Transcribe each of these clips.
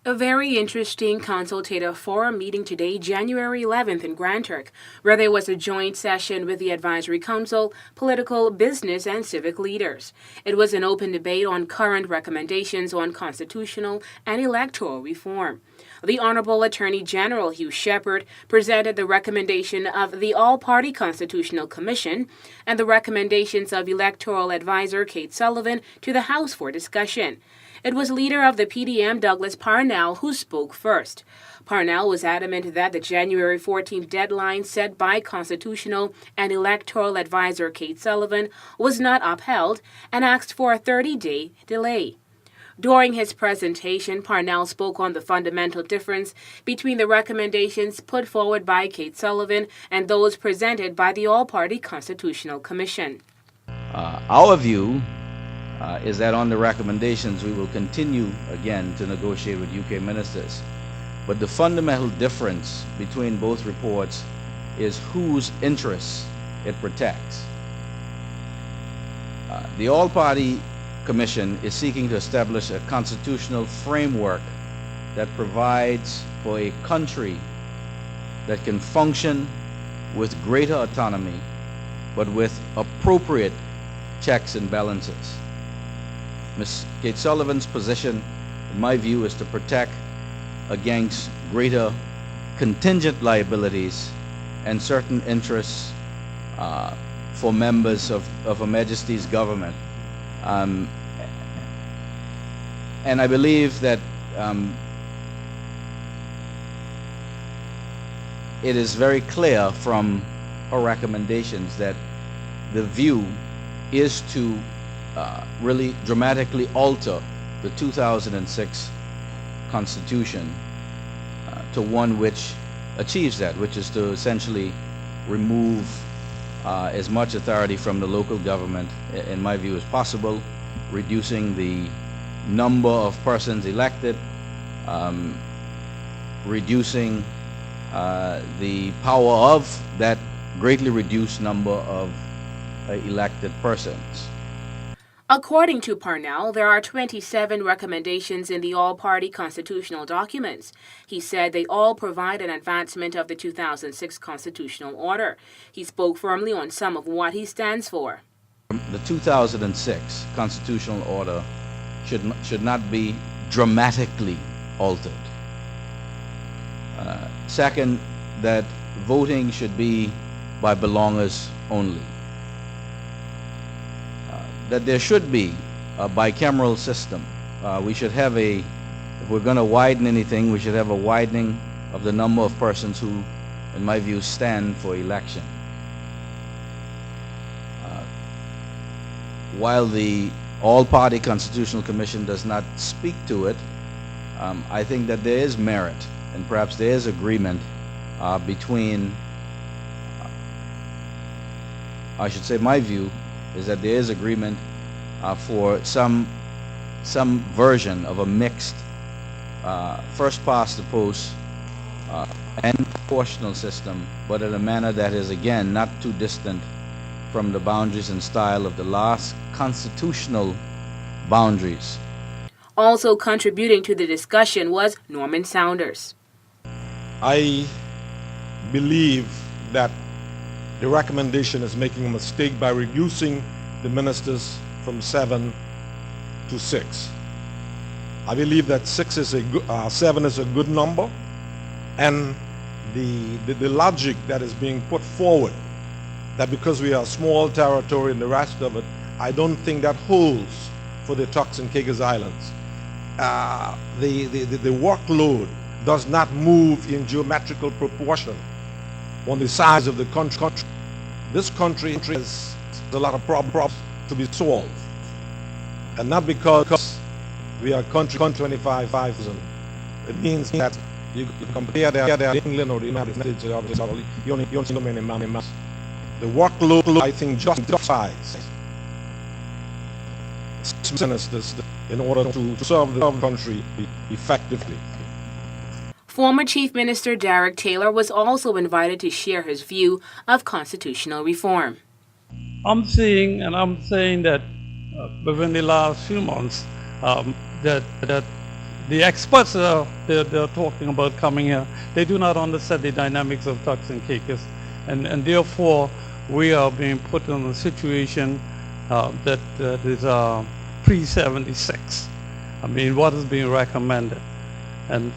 A very interesting consultative forum meeting today, January 11th in Grand Turk, where there was a joint session with the Advisory Council, political, business, and civic leaders. It was an open debate on current recommendations on constitutional and electoral reform. The Honorable Attorney General Hugh Shepard presented the recommendation of the All-Party Constitutional Commission and the recommendations of electoral advisor Kate Sullivan to the House for discussion. It was leader of the PDM, Douglas Parnell, who spoke first. Parnell was adamant that the January 14th deadline set by constitutional and electoral advisor Kate Sullivan was not upheld and asked for a 30-day delay. During his presentation, Parnell spoke on the fundamental difference between the recommendations put forward by Kate Sullivan and those presented by the All-Party Constitutional Commission. Our view is that on the recommendations we will continue again to negotiate with UK ministers. But the fundamental difference between both reports is whose interests it protects. The All-Party Commission is seeking to establish a constitutional framework that provides for a country that can function with greater autonomy, but with appropriate checks and balances. Ms. Kate Sullivan's position, in my view, is to protect against greater contingent liabilities and certain interests for members of Her Majesty's government. And I believe that it is very clear from her recommendations that the view is to really dramatically alter the 2006 Constitution to one which achieves that, which is to essentially remove as much authority from the local government, in my view, as possible, reducing the number of persons elected, reducing the power of that greatly reduced number of elected persons. According to Parnell, there are 27 recommendations in the all-party constitutional documents. He said they all provide an advancement of the 2006 constitutional order. He spoke firmly on some of what he stands for. The 2006 constitutional order should not be dramatically altered. Second, that voting should be by belongers only. That there should be a bicameral system. We should have if we're going to widen anything, we should have a widening of the number of persons who, in my view, stand for election. While the All-Party Constitutional Commission does not speak to it, I think that there is merit, and perhaps there is agreement between, I should say my view, is that there is agreement for some version of a mixed first past the post and proportional system, but in a manner that is again not too distant from the boundaries and style of the last constitutional boundaries. Also contributing to the discussion was Norman Saunders. I believe that the recommendation is making a mistake by reducing the ministers from 7 to 6. I believe that 7 is a good number, and the logic that is being put forward, that because we are a small territory and the rest of it, I don't think that holds for the Turks and Caicos Islands. The workload does not move in geometrical proportion on the size of the country. This country has a lot of problems to be solved, and not because we are country 25,000. It means that you compare England or the United States, you only see so many members. The workload, I think, justifies ministers in order to serve the country effectively. Former Chief Minister Derek Taylor was also invited to share his view of constitutional reform. I'm saying that within the last few months, that the experts they're talking about coming here, they do not understand the dynamics of Turks and Caicos, and therefore we are being put in a situation that is pre-76. I mean, what is being recommended, and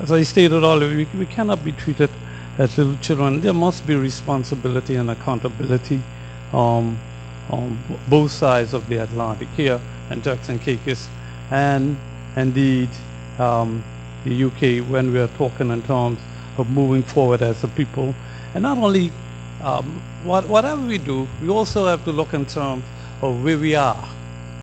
as I stated earlier, we cannot be treated as little children. There must be responsibility and accountability on both sides of the Atlantic here in Turks and Caicos, and indeed the UK, when we are talking in terms of moving forward as a people. And not only whatever we do, we also have to look in terms of where we are